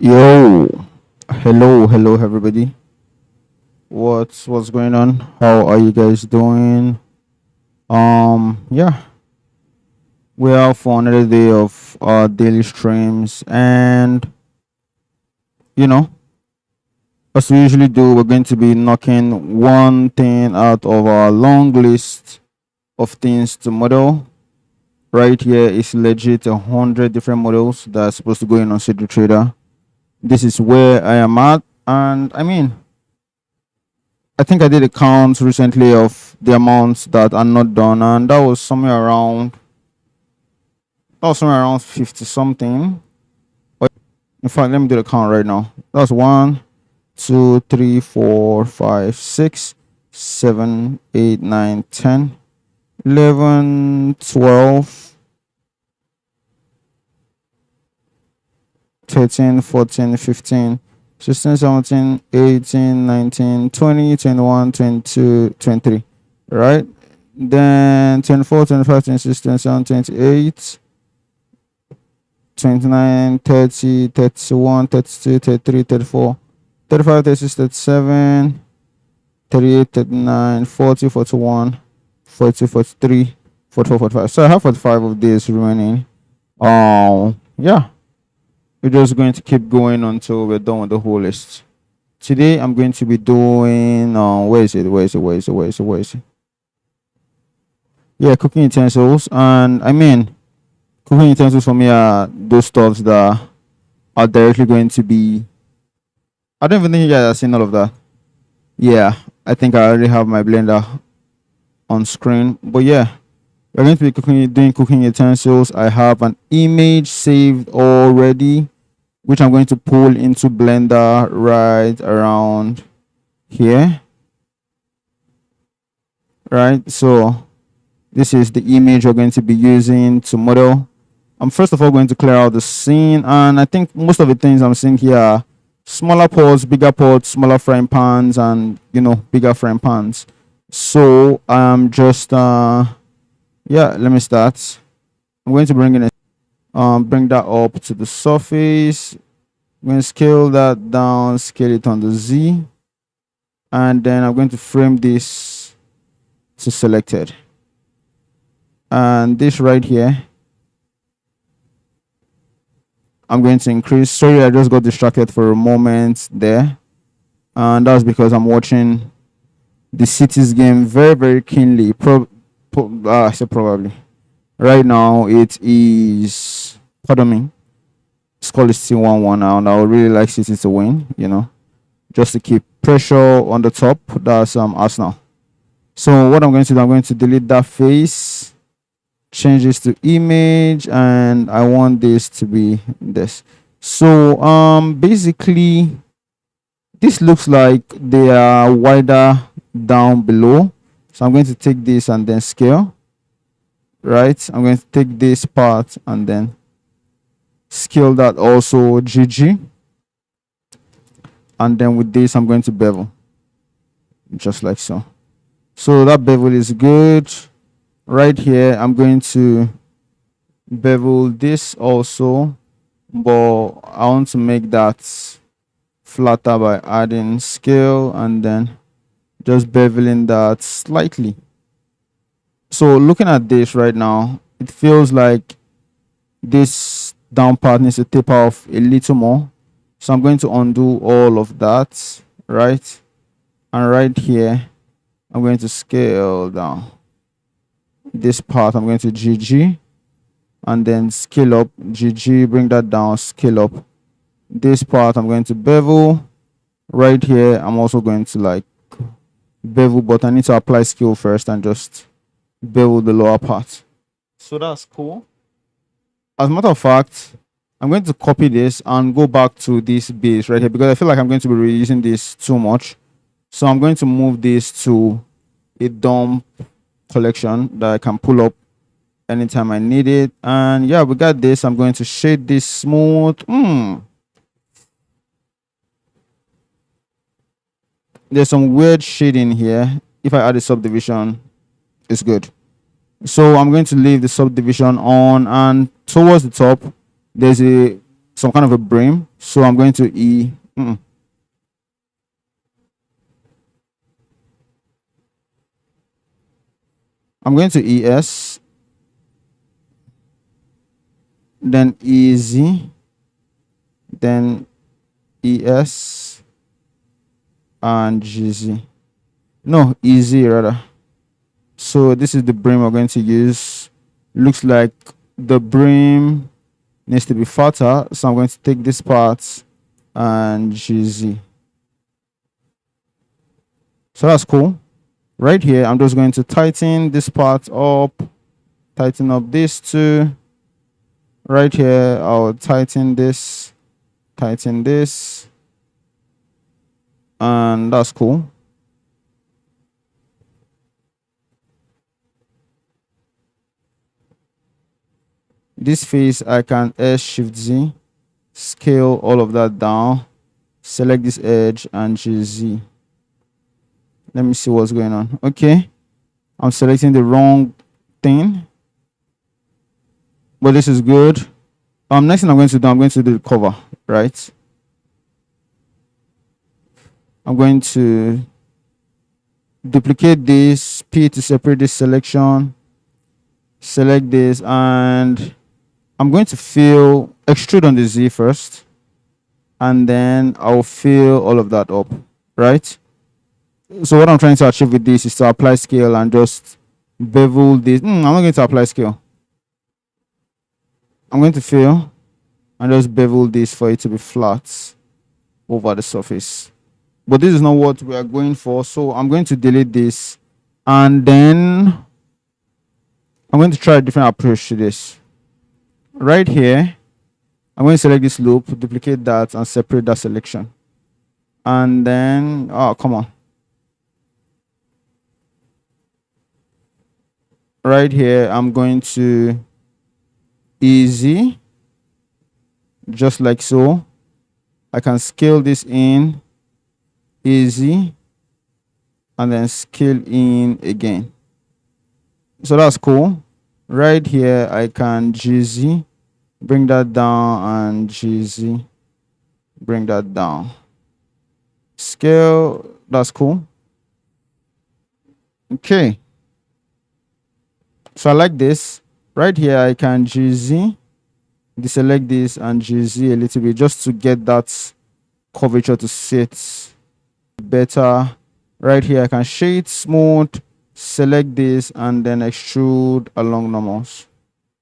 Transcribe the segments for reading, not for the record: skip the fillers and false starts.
Yo, hello everybody. What's going on? How are you guys doing? Yeah, we're out for another day of our daily streams, and you know, as we usually do, we're going to be knocking one thing out of our long list of things to model. Right here is legit 100 different models that's supposed to go in on CGTrader. This is where I am at, and I think I did a count recently of the amounts that are not done, and that was somewhere around 50 something. But in fact, let me do the count right now. That's 1, 2, 3, 4, 5, 6, 7, 8, 9, 10, 11, 12, 13, 14, 15, 16, 17, 18, 19, 20, 21, 22, 23. Right? Then 24, 25, 26, 27, 28, 29, 30, 31, 32, 33, 34, 35, 36, 37, 38, 39, 40, 41, 42, 43, 44, 45. So I have 45 of these remaining. Yeah, we're just going to keep going until we're done with the whole list. Today I'm going to be doing where is it? Yeah, cooking utensils. And cooking utensils for me are those stuffs that are directly going to be. I don't even think you guys have seen all of that. Yeah, I think I already have my blender on screen. But yeah, we're going to be doing cooking utensils. I have an image saved already, which I'm going to pull into Blender right around here. Right, so this is the image we're going to be using to model. I'm first of all going to clear out the scene, and I think most of the things I'm seeing here are smaller pots, bigger pots, smaller frying pans, and bigger frying pans. So I'm just let me start. I'm going to bring that up to the surface. I'm going to scale that down, scale it on the Z, and then I'm going to frame this to selected. And this right here, I'm going to increase. Sorry, I just got distracted for a moment there. And that's because I'm watching the Cities game very, very keenly. I said probably. Right now, it is, pardon me, score is still 1-1 now. And I would really like City to win, just to keep pressure on the top. That's Arsenal. So what I'm going to do, I'm going to delete that face, change this to image, and I want this to be this. So basically this looks like they are wider down below. So I'm going to take this and then scale. Right, I'm going to take this part and then scale that also GG. And then with this I'm going to bevel, just like so. So that bevel is good. Right here, I'm going to bevel this also, but I want to make that flatter by adding scale and then just beveling that slightly. So looking at this right now, it feels like this down part needs to taper off a little more. So I'm going to undo all of that, right? And right here, I'm going to scale down. This part I'm going to GG and then scale up, GG, bring that down, scale up. This part I'm going to bevel. Right here I'm also going to bevel, but I need to apply scale first and just bevel the lower part. So that's cool. As a matter of fact, I'm going to copy this and go back to this base right here because I feel like I'm going to be reusing this too much. So I'm going to move this to a dump collection that I can pull up anytime I need it. And yeah, we got this. I'm going to shade this smooth. There's some weird shading here. If I add a subdivision, it's good. So I'm going to leave the subdivision on, and towards the top there's a some kind of a brim. So I'm going to I'm going to ES, then EZ, then ES, and GZ. No, EZ rather. So this is the brim we're going to use. Looks like the brim needs to be fatter, so I'm going to take this part and GZ. So that's cool. Right here, I'm just going to tighten this part up, tighten up this too. Right here, I'll tighten this, and that's cool. This face, I can S-Shift-Z, scale all of that down, select this edge and GZ. Let me see what's going on. Okay, I'm selecting the wrong thing, but this is good. Next thing I'm going to do the cover, right? I'm going to duplicate this, P to separate this selection, select this, and I'm going to extrude on the Z first, and then I'll fill all of that up, right? So what I'm trying to achieve with this is to apply scale and just bevel this. I'm not going to apply scale. I'm going to fill and just bevel this for it to be flat over the surface. But this is not what we are going for, so I'm going to delete this, and then I'm going to try a different approach to this. Right here, I'm going to select this loop, duplicate that, and separate that selection. And then, come on. Right here, I'm going to EZ, just like so. I can scale this in, easy, and then scale in again. So that's cool. Right here, I can GZ, bring that down, and GZ, bring that down. Scale, that's cool. Okay. So I like this. Right here, I can GZ, deselect this, and GZ a little bit just to get that curvature to sit better. Right here, I can shade smooth, select this, and then extrude along normals.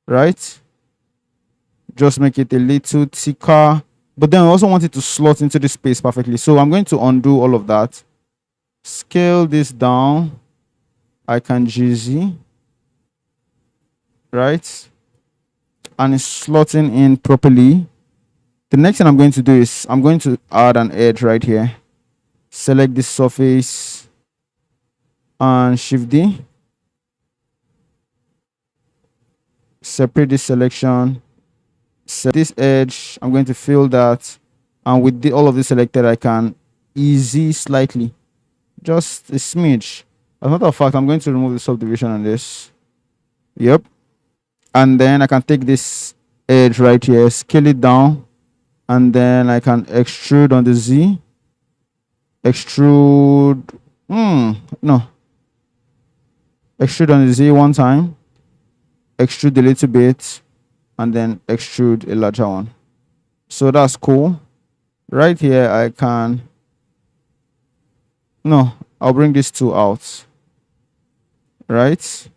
Right? Just make it a little thicker. But then I also want it to slot into the space perfectly. So I'm going to undo all of that. Scale this down. I can GZ. Right? And it's slotting in properly. The next thing I'm going to do is I'm going to add an edge right here. Select this surface and Shift D. Separate this selection. Set this edge. I'm going to fill that. And with all of this selected, I can easy slightly. Just a smidge. As a matter of fact, I'm going to remove the subdivision on this. Yep. And then I can take this edge right here, scale it down, and then I can extrude on the Z. Extrude. No. Extrude on the Z one time. Extrude a little bit, and then extrude a larger one. So that's cool. Right here, I can. No, I'll bring these two out. Right?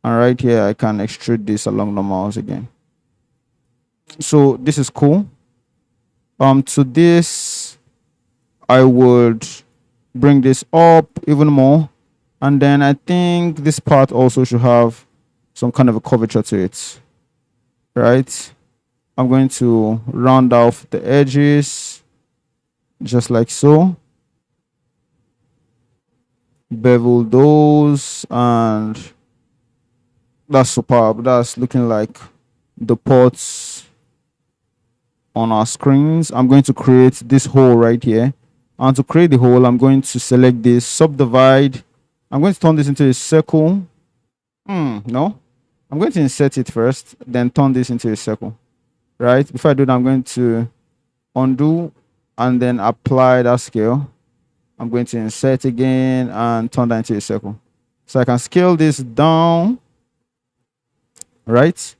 And right here, I can extrude this along normals again. So this is cool. To this, I would bring this up even more. And then I think this part also should have some kind of a curvature to it. Right? I'm going to round off the edges, just like so. Bevel those, and that's superb. That's looking like the ports on our screens. I'm going to create this hole right here. And to create the hole, I'm going to select this, subdivide. I'm going to turn this into a circle. No. I'm going to insert it first, then turn this into a circle. right? Before I do that, I'm going to undo and then apply that scale. I'm going to insert again and turn that into a circle. So I can scale this down, right?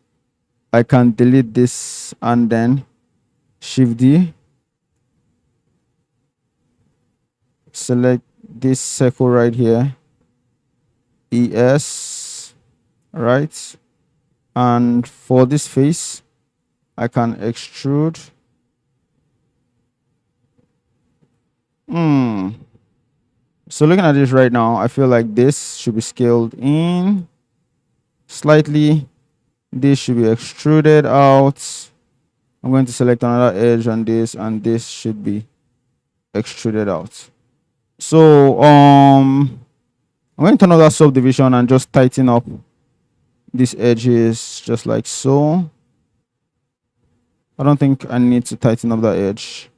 I can delete this and then Shift D, select this circle right here, ES, right? And for this face, I can extrude. So looking at this right now, I feel like this should be scaled in slightly. This should be extruded out. I'm going to select another edge on this, and this should be extruded out. So I'm going to turn on that subdivision and just tighten up these edges just like so. I don't think I need to tighten up that edge.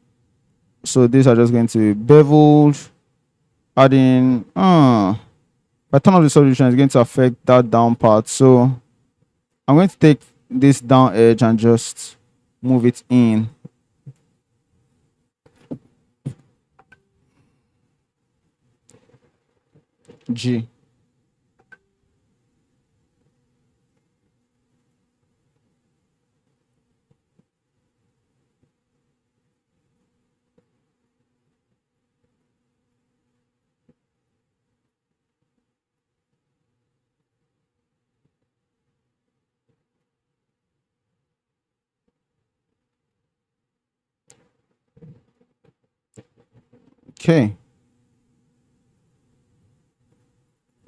So these are just going to be beveled. Adding if I turn off the subdivision, it's going to affect that down part. So I'm going to take this down edge and just move it in. G. Okay.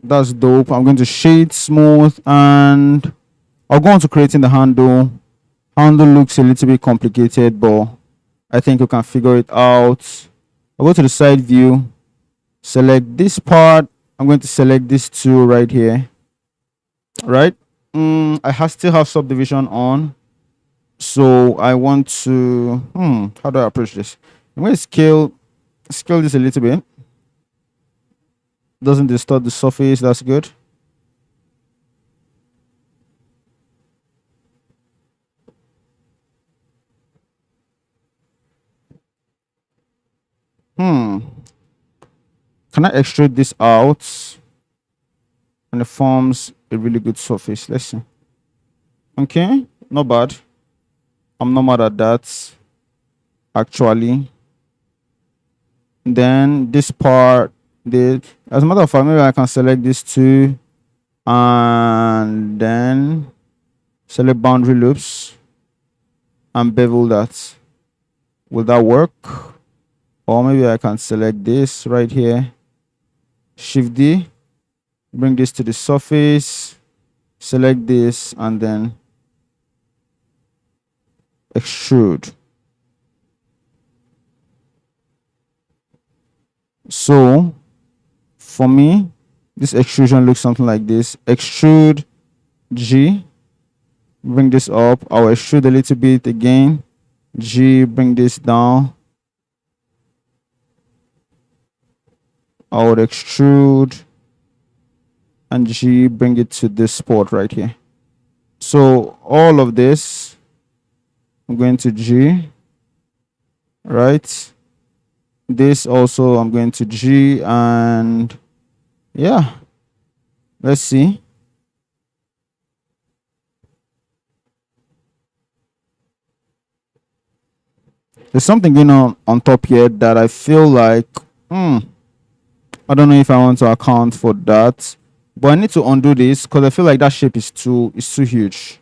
That's dope. I'm going to shade smooth and I'll go on to creating the handle. Handle looks a little bit complicated, but I think you can figure it out. I'll go to the side view, select this part. I'm going to select this two right here. Right? I still have subdivision on. So I want to, how do I approach this? I'm going to scale this a little bit. Doesn't distort the surface, that's good. Can I extrude this out? And it forms a really good surface. Let's see. Okay, not bad. I'm not mad at that, actually. Then this part, as a matter of fact, maybe I can select this two and then select boundary loops and bevel that. Will that work? Or maybe I can select this right here, Shift D, bring this to the surface, select this and then extrude. So for me, this extrusion looks something like this. Extrude G, bring this up. I'll extrude a little bit again. G, bring this down. I would extrude and G, bring it to this spot right here. So all of this, I'm going to G, right? This also I'm going to G, and yeah, let's see. There's something going on top here that I feel like I don't know if I want to account for that, but I need to undo this because I feel like that shape is too huge.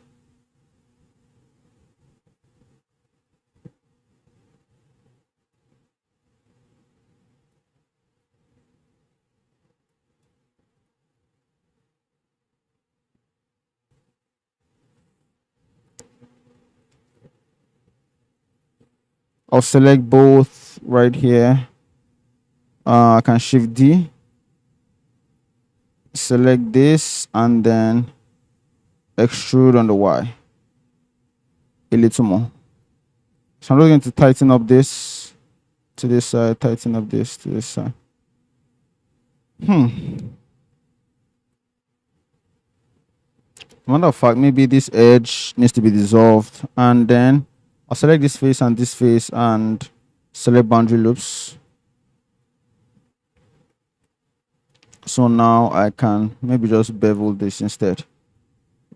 I'll select both right here. I can Shift D, select this and then extrude on the Y a little more. So I'm just going to tighten up this to this side, tighten up this to this side. Matter of fact, maybe this edge needs to be dissolved, and then I'll select this face and select boundary loops. So now I can maybe just bevel this instead,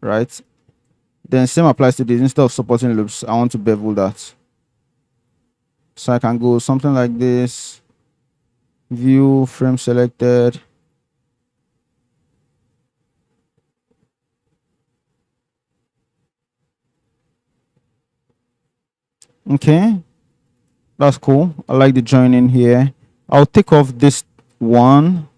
right? Then same applies to this. Instead of supporting loops, I want to bevel that. So I can go something like this. View, frame selected. Okay, that's cool. I like the joining here. I'll take off this one.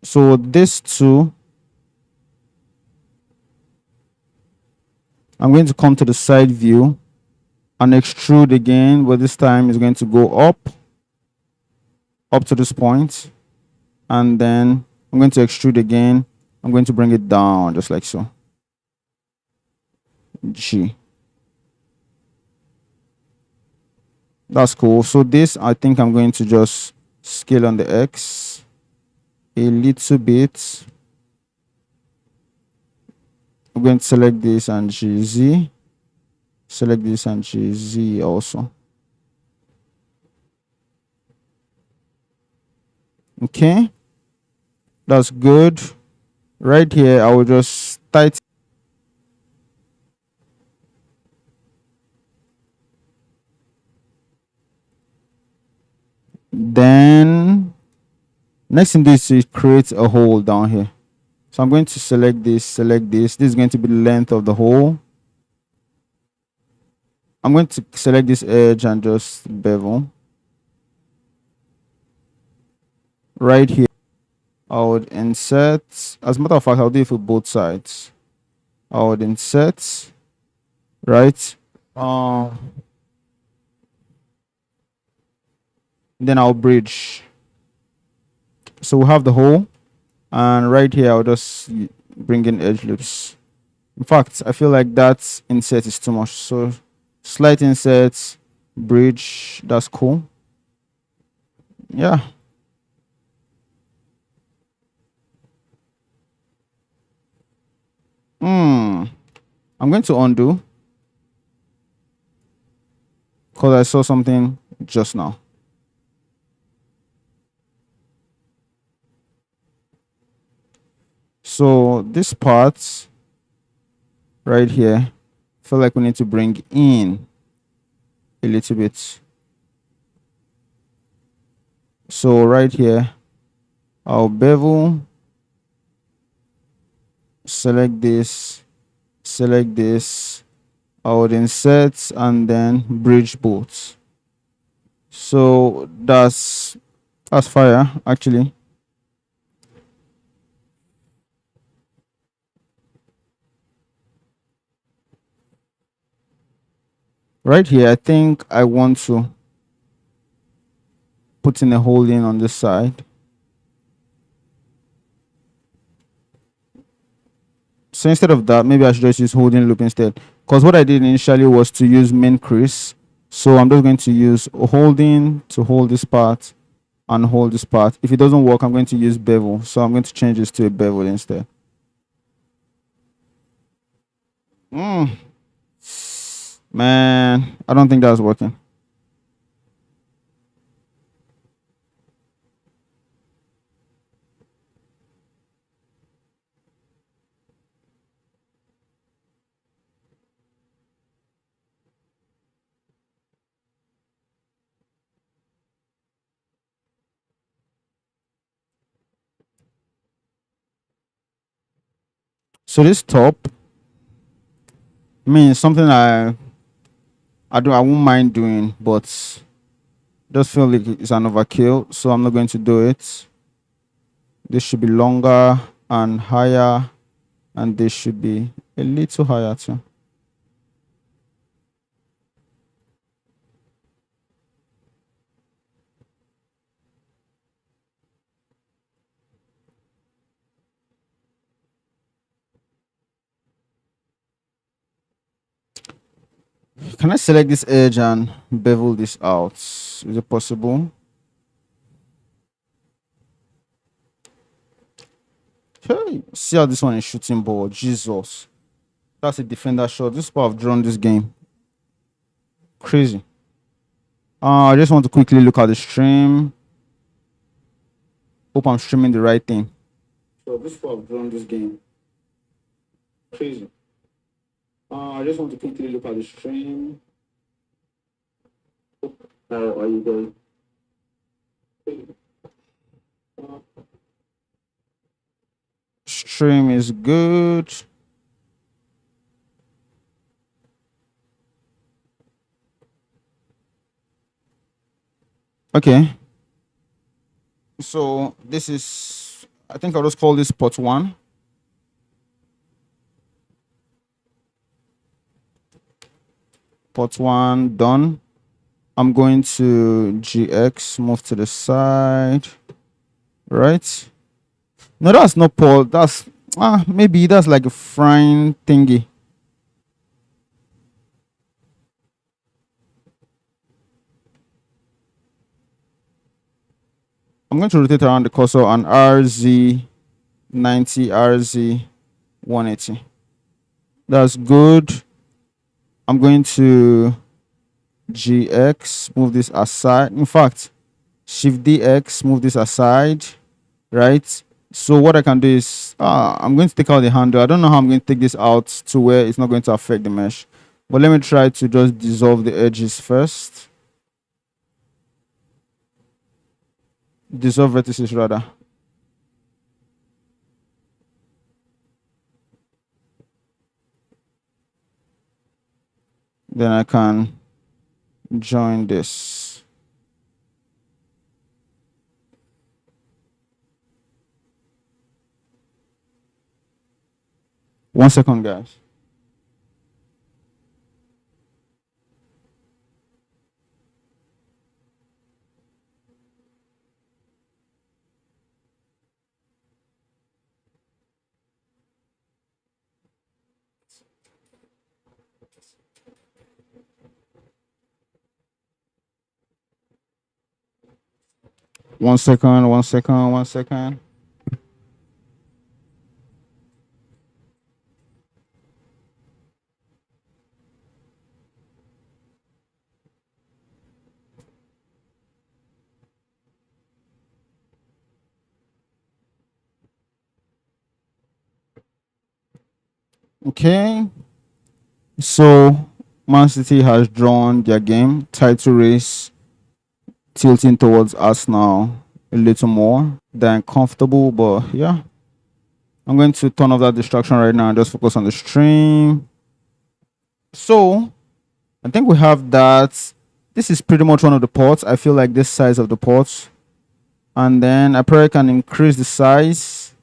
So this two, I'm going to come to the side view and extrude again, but this time it's going to go up to this point, and then I'm going to extrude again. I'm going to bring it down just like so. G. That's cool. So this, I think I'm going to just scale on the X a little bit. I'm going to select this and GZ. Select this and GZ also. Okay, that's good. Right here, I will just tighten. Then next thing this is create a hole down here. So I'm going to select this, select this. This is going to be the length of the hole. I'm going to select this edge and just bevel. Right here, I would insert. As a matter of fact, I'll do it for both sides. I would insert, right? Then I'll bridge. So we have the hole, and right here I'll just bring in edge loops. In fact, I feel like that insert is too much. So slight insert, bridge, that's cool. Yeah. I'm going to undo because I saw something just now. So this part right here, I feel like we need to bring in a little bit. So right here, I'll bevel, select this, I would insert and then bridge both. So that's fire actually. Right here, I think I want to put in a hole in on this side. So instead of that, maybe I should just use holding loop instead. Because what I did initially was to use main crease. So I'm just going to use holding to hold this part and hold this part. If it doesn't work, I'm going to use bevel. So I'm going to change this to a bevel instead. Man, I don't think that's working. So this top means something I won't mind doing, but just feel like it's an overkill, so I'm not going to do it. This should be longer and higher, and this should be a little higher too. Can I select this edge and bevel this out? Is it possible? Hey, see how this one is shooting ball. Jesus. That's a defender shot. This people have drawn this game. Crazy. I just want to quickly look at the stream. Hope I'm streaming the right thing. So this people have drawn this game. Crazy. I just want to quickly look at the stream. How are you guys? Stream is good. Okay. So this is, I think I'll just call this pot one. Pot one done. I'm going to GX, move to the side. Right? No, that's not pot. That's maybe that's like a frying thingy. I'm going to rotate around the cursor on RZ90, RZ180. That's good. I'm going to GX, move this aside. In fact, Shift DX, move this aside, right? So what I can do is, I'm going to take out the handle. I don't know how I'm going to take this out to where it's not going to affect the mesh. But let me try to just dissolve the edges first. Dissolve vertices rather. Then I can join this. One second, guys. One second. Okay. So Man City has drawn their game. Title race tilting towards Arsenal a little more than comfortable, but yeah. I'm going to turn off that distraction right now and just focus on the stream. So I think we have that. This is pretty much one of the ports. I feel like this size of the ports. And then I probably can increase the size.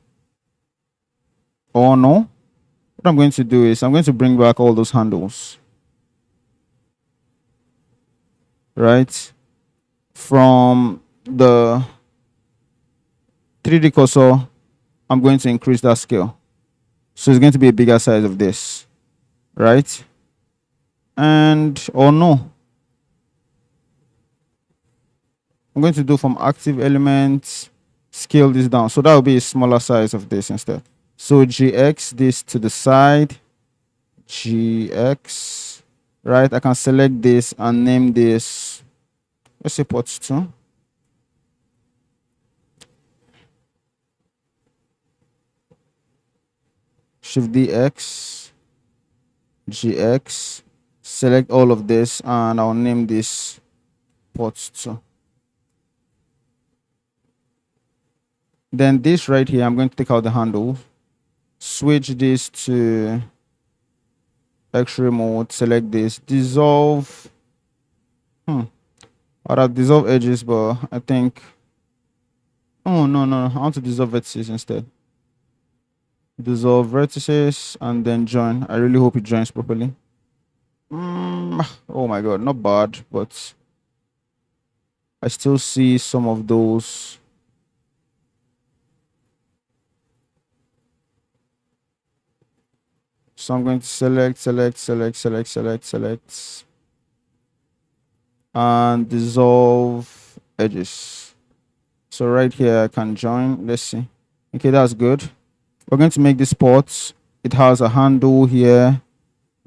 Or no. What I'm going to do is I'm going to bring back all those handles. Right? From the 3D cursor, I'm going to increase that scale. So it's going to be a bigger size of this. Right? And, or no. I'm going to do from active elements, scale this down. So that will be a smaller size of this instead. So GX this to the side, GX, right? I can select this and name this, let's say port 2. Shift DX, GX, select all of this and I'll name this port 2. Then this right here, I'm going to take out the handle, switch this to X-ray mode, select this, dissolve. I'd have dissolve edges, but I think, oh no, I want to dissolve vertices instead. Dissolve vertices and then join. I really hope it joins properly. Oh my god, not bad, but I still see some of those. So I'm going to select, and dissolve edges. So right here I can join. Let's see. Okay, that's good. We're going to make this port. It has a handle here.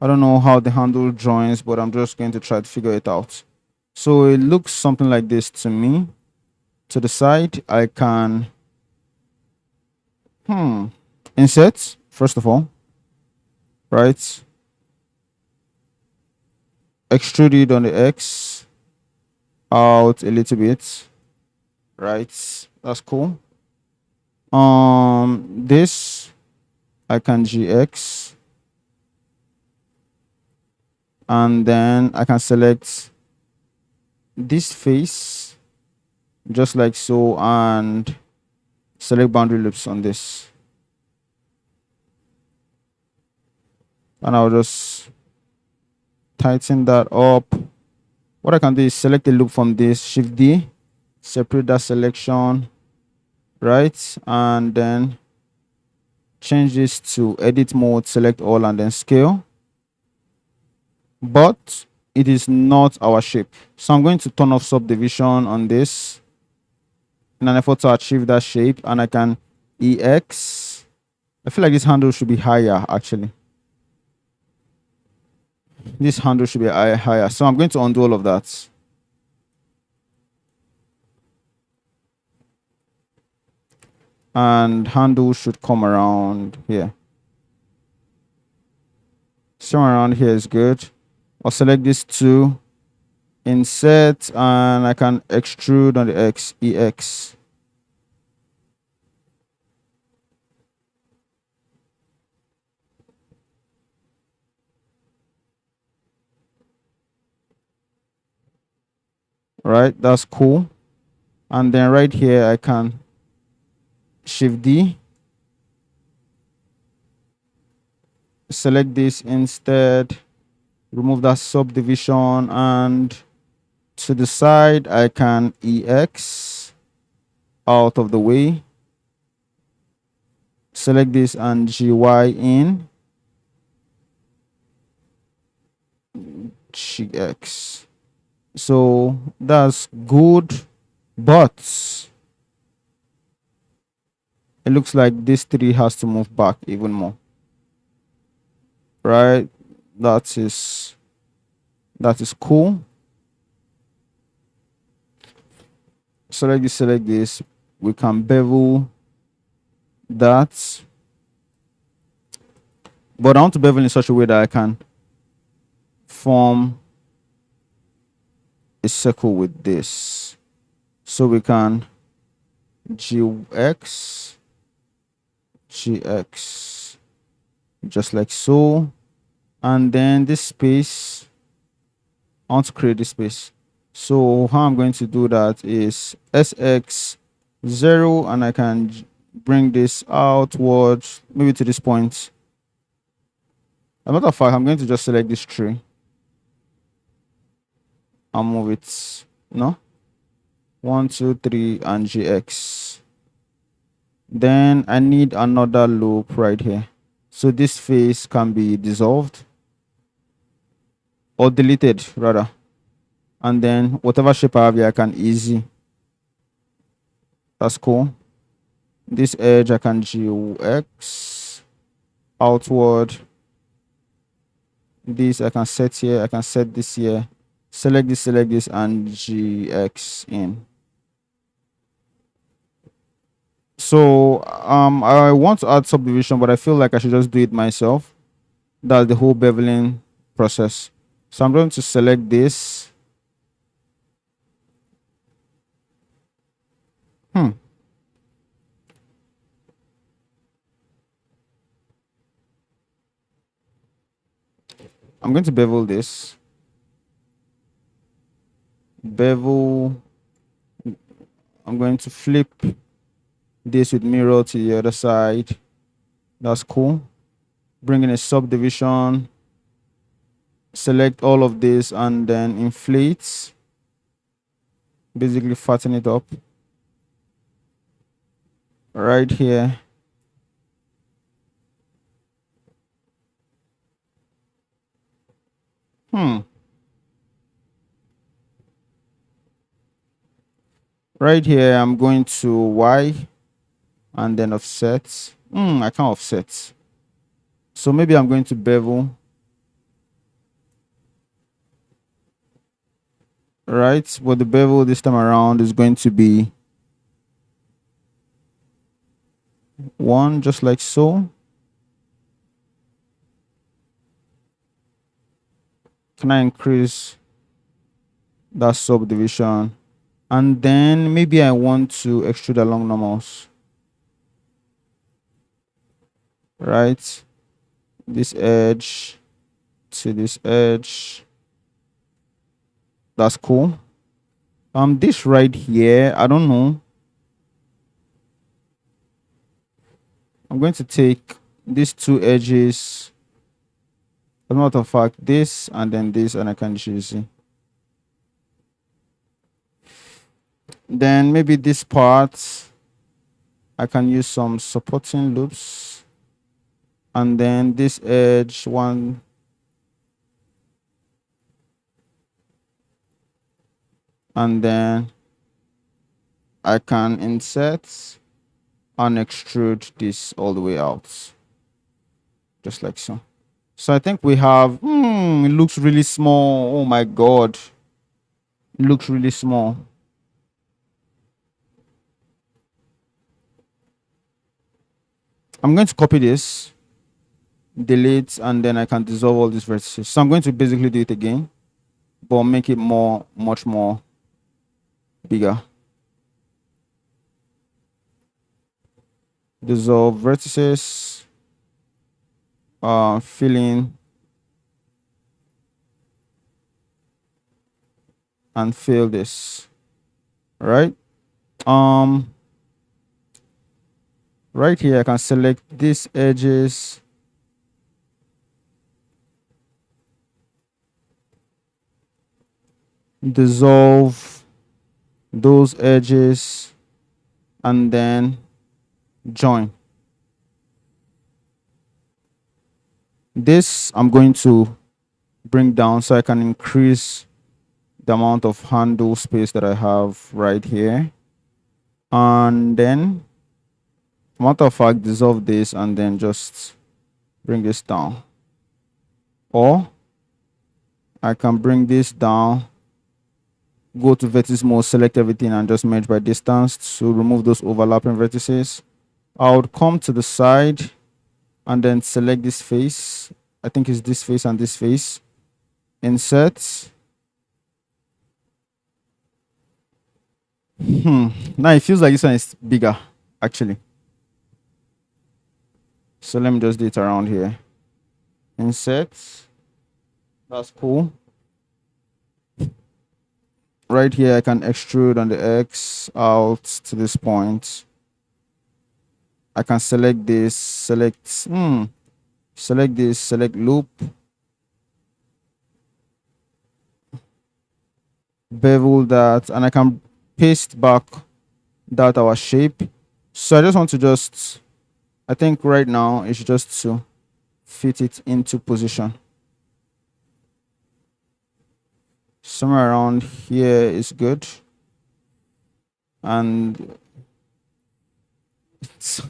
I don't know how the handle joins, but I'm just going to try to figure it out. So it looks something like this to me. To the side, I can insert, first of all, right? Extrude it on the X out a little bit, right? That's cool. This I can GX, and then I can select this face just like so, and select boundary loops on this, and I'll just tighten that up. What I can do is select a loop from this, Shift D, separate that selection, right? And then change this to edit mode, select all, and then scale. But it is not our shape. So I'm going to turn off subdivision on this in an effort to achieve that shape, and I can EX. I feel like this handle should be higher actually. This handle should be higher. So I'm going to undo all of that. And handle should come around here. Somewhere around here is good. I'll select this two, insert, and I can extrude on the X, EX. Right, that's cool. And then right here, I can Shift D, select this instead, remove that subdivision, and to the side, I can EX out of the way, select this and GY in, GX. So that's good, but it looks like this 3 has to move back even more. Right? That is cool. Select this. We can bevel that. But I want to bevel in such a way that I can form a circle with this. So we can GX, GX, just like so. And then this space, I want to create this space. So how I'm going to do that is SX0, and I can bring this outwards, maybe to this point. As a matter of fact, I'm going to just select this tree and move it, no? 1, 2, 3, and GX. Then I need another loop right here. So this face can be dissolved or deleted rather. And then whatever shape I have here, I can easy. That's cool. This edge I can GX outward. This I can set here. I can set this here. Select this, and GX in. So I want to add subdivision, but I feel like I should just do it myself. That's the whole beveling process. So I'm going to select this. I'm going to bevel this. Bevel. I'm going to flip this with mirror to the other side. That's cool. Bring in a subdivision. Select all of this and then inflate. Basically fatten it up. Right here. Right here, I'm going to Y and then offset. I can't offset. So maybe I'm going to bevel. Right, but the bevel this time around is going to be 1, just like so. Can I increase that subdivision? And then maybe I want to extrude along normals. Right, this edge to this edge. That's cool. This right here, I don't know. I'm going to take these 2 edges. As a matter of fact, this and then this, and I can choose it. Then maybe this part, I can use some supporting loops. And then this edge, 1. And then I can insert and extrude this all the way out. Just like so. So I think we have, it looks really small. Oh my God. It looks really small. I'm going to copy this, delete, and then I can dissolve all these vertices. So I'm going to basically do it again, but make it much more bigger. Dissolve vertices, fill in, and fill this. Right? Right here I can select these edges, dissolve those edges, and then join. This I'm going to bring down so I can increase the amount of handle space that I have right here. And then, matter of fact, dissolve this and then just bring this down. Or I can bring this down, go to vertex mode, select everything, and just merge by distance to remove those overlapping vertices. I would come to the side and then select this face. I think it's this face and this face. Insert. Now it feels like this one is bigger, actually. So let me just do it around here. Insert. That's cool. Right here, I can extrude on the X out to this point. I can select this, select this, select loop, bevel that, and I can paste back that our shape. So I just want to I think right now it's just to fit it into position. Somewhere around here is good. And this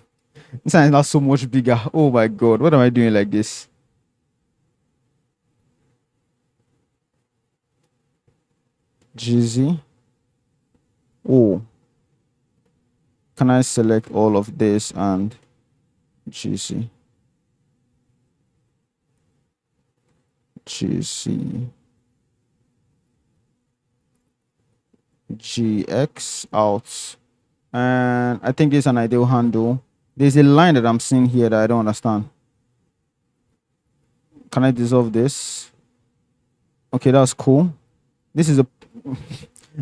one is not so much bigger. Oh my God, what am I doing like this? GZ. Oh, can I select all of this and GC? GC. GX out. And I think this is an ideal handle. There's a line that I'm seeing here that I don't understand. Can I dissolve this? Okay, that's cool. This is a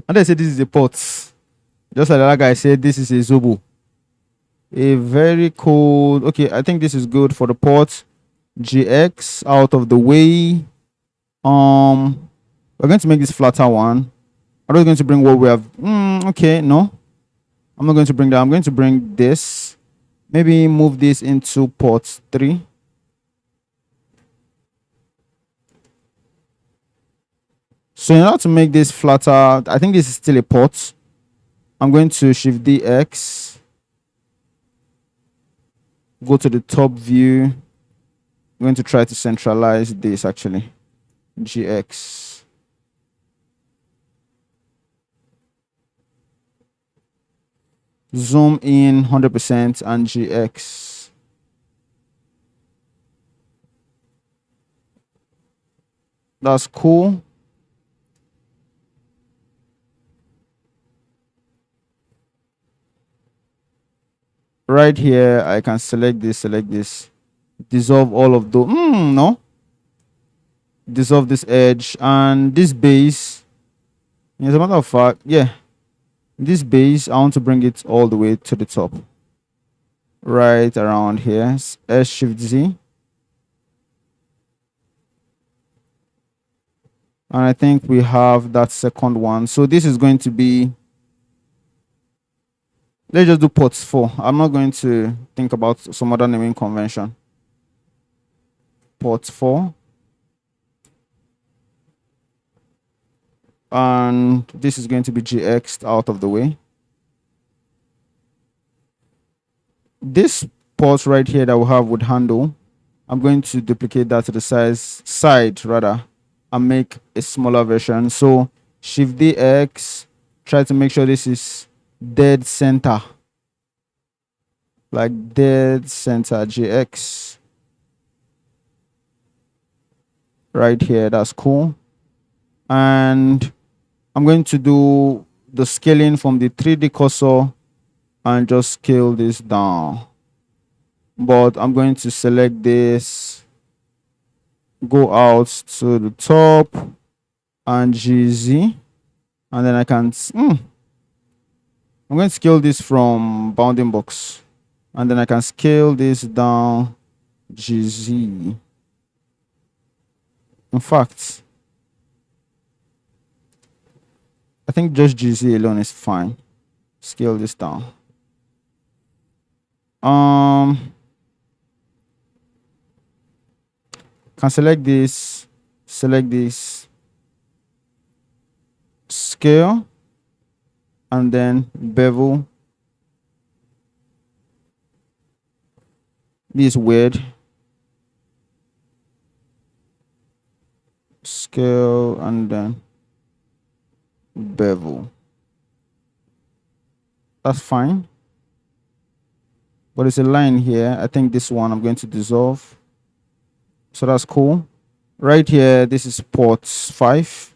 and I said this is a pot. Just like the other guy said, this is a Zobo. A very cool. Okay, I think this is good for the pot. GX out of the way. We're going to make this flatter one. I'm not going to bring what we have. Okay, no. I'm not going to bring that. I'm going to bring this. Maybe move this into port 3. So in order to make this flatter, I think this is still a port. I'm going to shift DX. go to the top view. I'm going to try to centralize this actually. GX. Zoom in 100% and GX. That's cool. Right here, I can select this, dissolve all of those. No. Dissolve this edge and this base. As a matter of fact, yeah. This base, I want to bring it all the way to the top. Right around here. S Shift Z. And I think we have that second one. So this is going to be, let's just do ports 4. I'm not going to think about some other naming convention. Port 4. And this is going to be GX out of the way. This port right here that we have with handle, I'm going to duplicate that to the side rather, and make a smaller version. So Shift DX, try to make sure this is dead center. Like dead center GX. Right here, that's cool. And I'm going to do the scaling from the 3D cursor and just scale this down. But I'm going to select this, go out to the top and GZ. And then I can, I'm going to scale this from bounding box. And then I can scale this down GZ. In fact, I think just GZ alone is fine. Scale this down. Can select this, scale, and then bevel. This is weird. Scale and then bevel. That's fine. But there's a line here. I think this one I'm going to dissolve. So that's cool. Right here, this is port 5.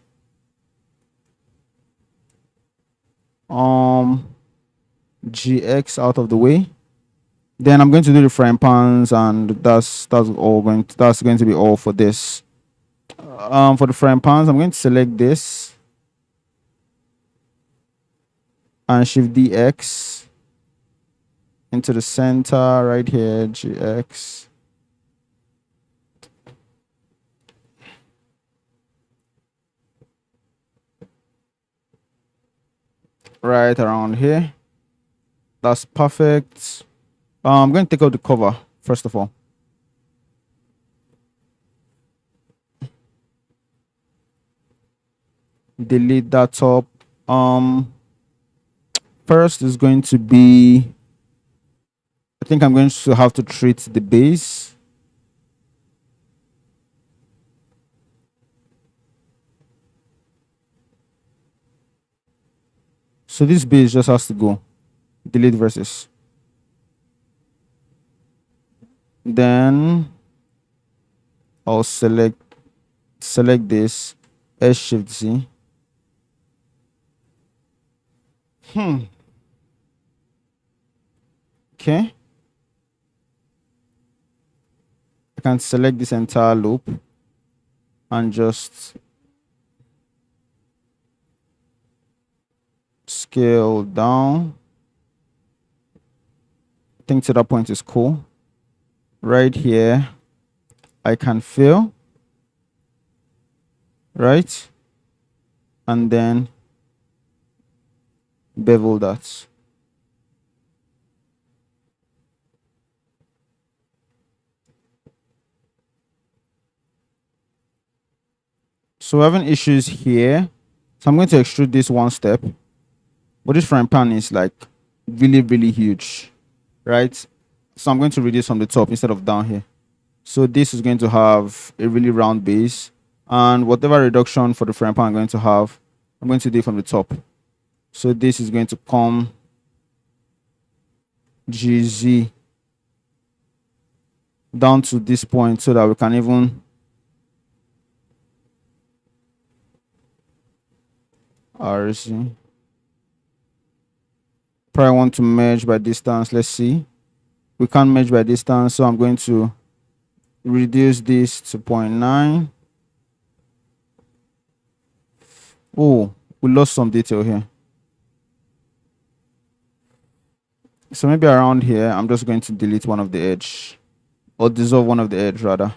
GX out of the way. Then I'm going to do the frying pans, and that's going to be all for this. For the frying pans, I'm going to select this and Shift DX into the center right here, GX. Right around here. That's perfect. I'm going to take out the cover first of all. Delete that top. First is going to be, I think I'm going to have to treat the base. So this base just has to go. Delete versus. Then I'll select this, S Shift Z. Okay. I can select this entire loop and just scale down. I think to that point is cool. Right here, I can fill, right? And then bevel that. So we're having issues here. So I'm going to extrude this one step. But this frying pan is like really, really huge, right? So I'm going to reduce from the top instead of down here. So this is going to have a really round base, and whatever reduction for the frying pan I'm going to have, I'm going to do it from the top. So this is going to come GZ down to this point so that we can even RC. Probably want to merge by distance. Let's see. We can't merge by distance, so I'm going to reduce this to 0.9. Oh, we lost some detail here. So maybe around here, I'm just going to delete one of the edge, or dissolve one of the edge rather.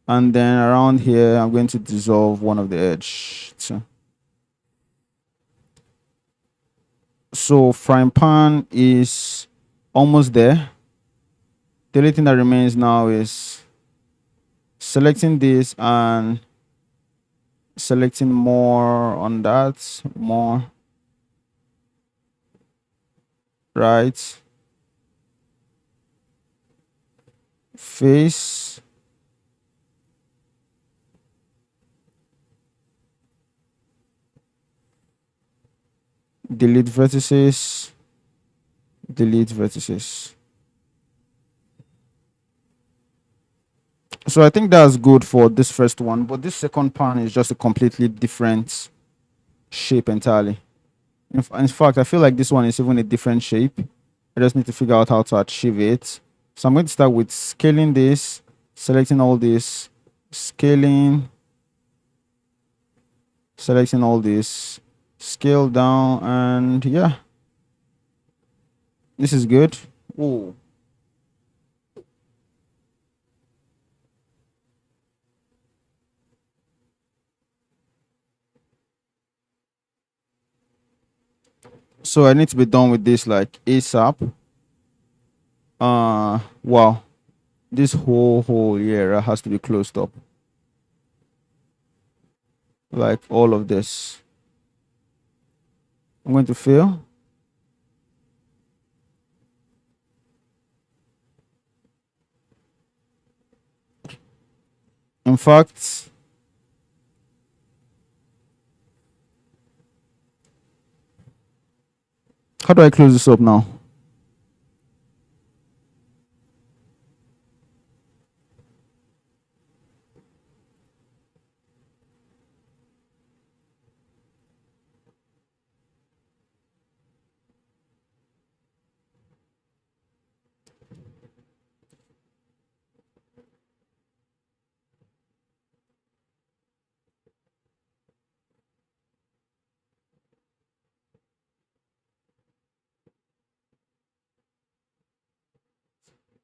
And then around here, I'm going to dissolve one of the edge too. So frying pan is almost there. The only thing that remains now is selecting this and selecting more on that, more, right, face, delete vertices, delete vertices. So I think that's good for this first one, but this second pan is just a completely different shape entirely. In fact, I feel like this one is even a different shape. I just need to figure out how to achieve it. So I'm going to start with scaling this, selecting all this, scaling, selecting all this, scale down, and yeah, this is good. Oh. So I need to be done with this like ASAP. Wow, this whole area has to be closed up, like all of this. I'm going to fill. In fact, how do I close this up now?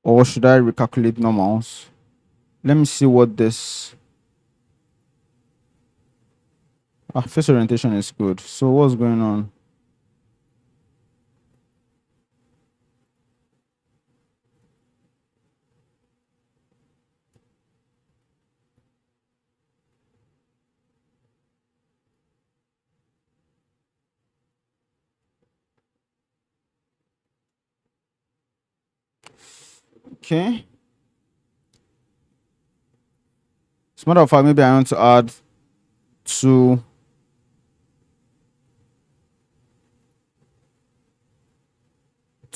Or should I recalculate normals? Let me see what this... face orientation is good. So what's going on? Okay. As a matter of fact, maybe I want to add two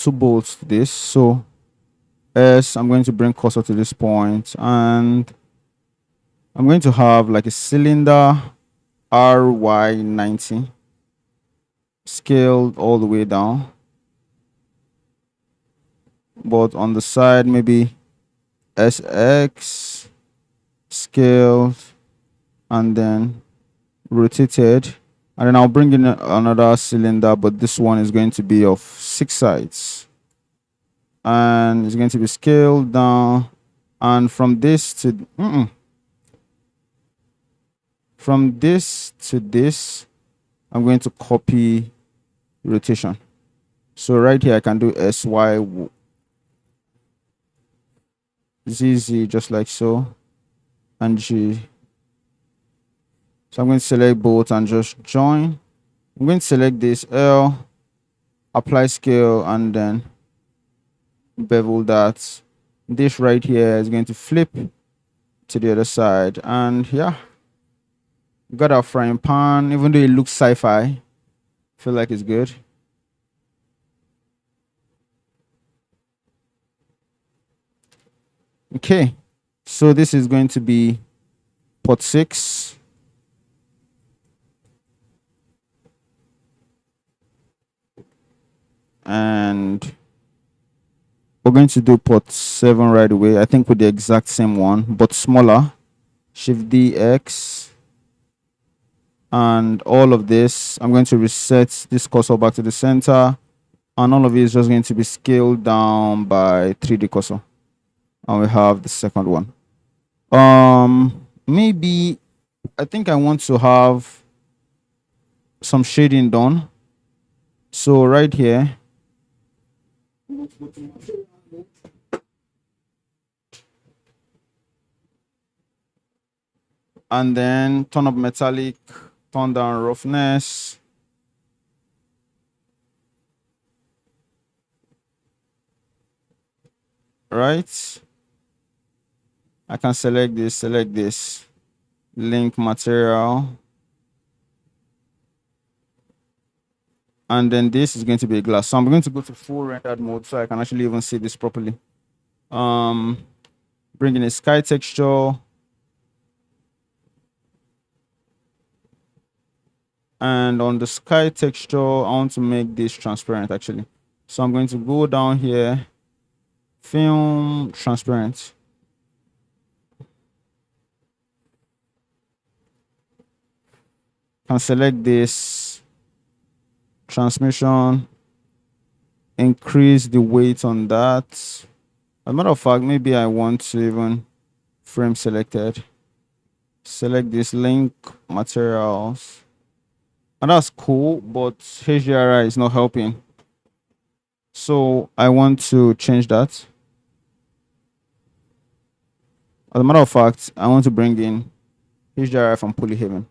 bolts to this. So S, I'm going to bring cursor to this point, and I'm going to have like a cylinder RY90 scaled all the way down, but on the side maybe SX scaled and then rotated, and then I'll bring in another cylinder, but this one is going to be of 6 sides and it's going to be scaled down, and from this to from this to this I'm going to copy rotation. So right here I can do SY ZZ just like so, and G. So I'm going to select both and just join. I'm going to select this L, apply scale, and then bevel that. This right here is going to flip to the other side. And yeah, got our frying pan. Even though it looks sci-fi, feel like it's good. Okay, so this is going to be pot 6. And we're going to do pot 7 right away. I think with the exact same one, but smaller. Shift D, X. And all of this, I'm going to reset this cursor back to the center. And all of it is just going to be scaled down by 3D cursor. And we have the second one. Maybe I think I want to have some shading done. So right here, and then turn up metallic, turn down roughness. Right? I can select this, link material. And then this is going to be a glass. So I'm going to go to full rendered mode so I can actually even see this properly. Bring in a sky texture. And on the sky texture, I want to make this transparent actually. So I'm going to go down here, film transparent. Can select this transmission, increase the weight on that. As a matter of fact, maybe I want to even frame selected. Select this link materials. And that's cool, but HDRI is not helping. So I want to change that. As a matter of fact, I want to bring in HDRI from Polyhaven.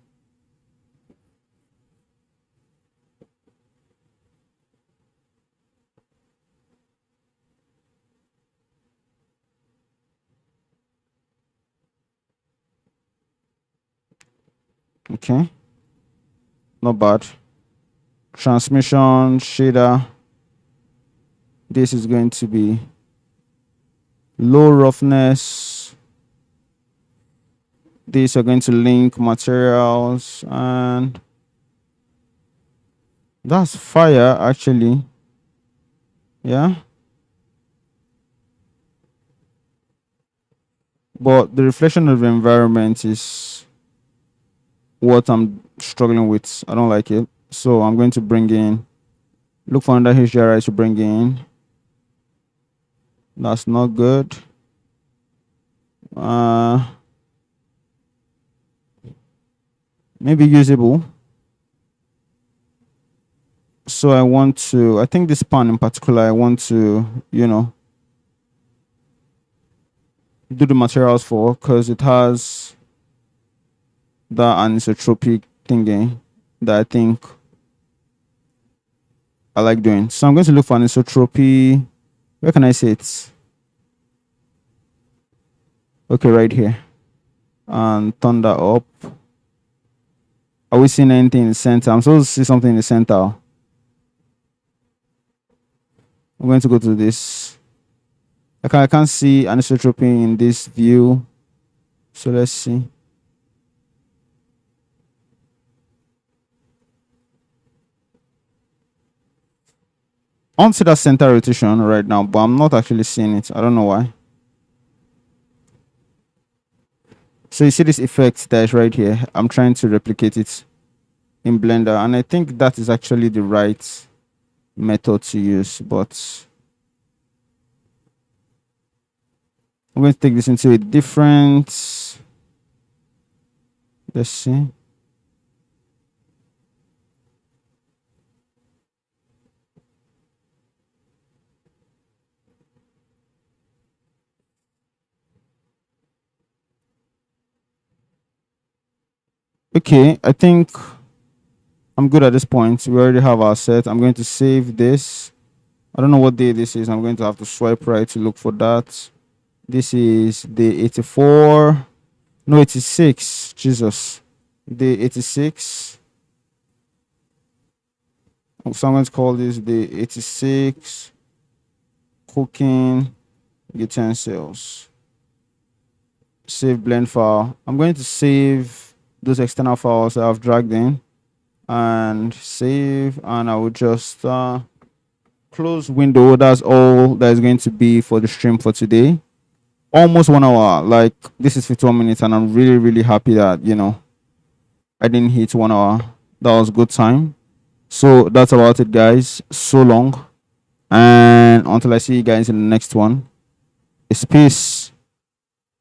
Okay, not bad. Transmission shader. This is going to be low roughness. These are going to link materials, and that's fire actually. Yeah, but the reflection of the environment is what I'm struggling with. I don't like it. So I'm going to bring in, look for another HDRI to bring in. That's not good. Maybe usable. So I think this pan in particular, I want to, do the materials for, because it has that anisotropic thingy that I think I like doing. So I'm going to look for anisotropy. Where can I say it? Okay, right here. And turn that up. Are we seeing anything in the center? I'm supposed to see something in the center. I'm going to go to this. I can't see anisotropy in this view. So let's see. I want to see that center rotation right now, but I'm not actually seeing it. I don't know why. So you see this effect that is right here. I'm trying to replicate it in Blender, and I think that is actually the right method to use, but I'm going to take this into a different, let's see. Okay, I think I'm good at this point. We already have our set. I'm going to save this. I don't know what day this is. I'm going to have to swipe right to look for that. This is day 84. No, 86. Jesus. Day 86. So I'm going to call this day 86 cooking utensils. Save blend file. I'm going to save those external files that I've dragged in and save, and I will just close window. That's all that is going to be for the stream for today. Almost 1 hour. Like, this is 51 minutes, and I'm really happy that, you know, I didn't hit 1 hour. That was good time. So that's about it, guys. So long, and until I see you guys in the next one, it's peace.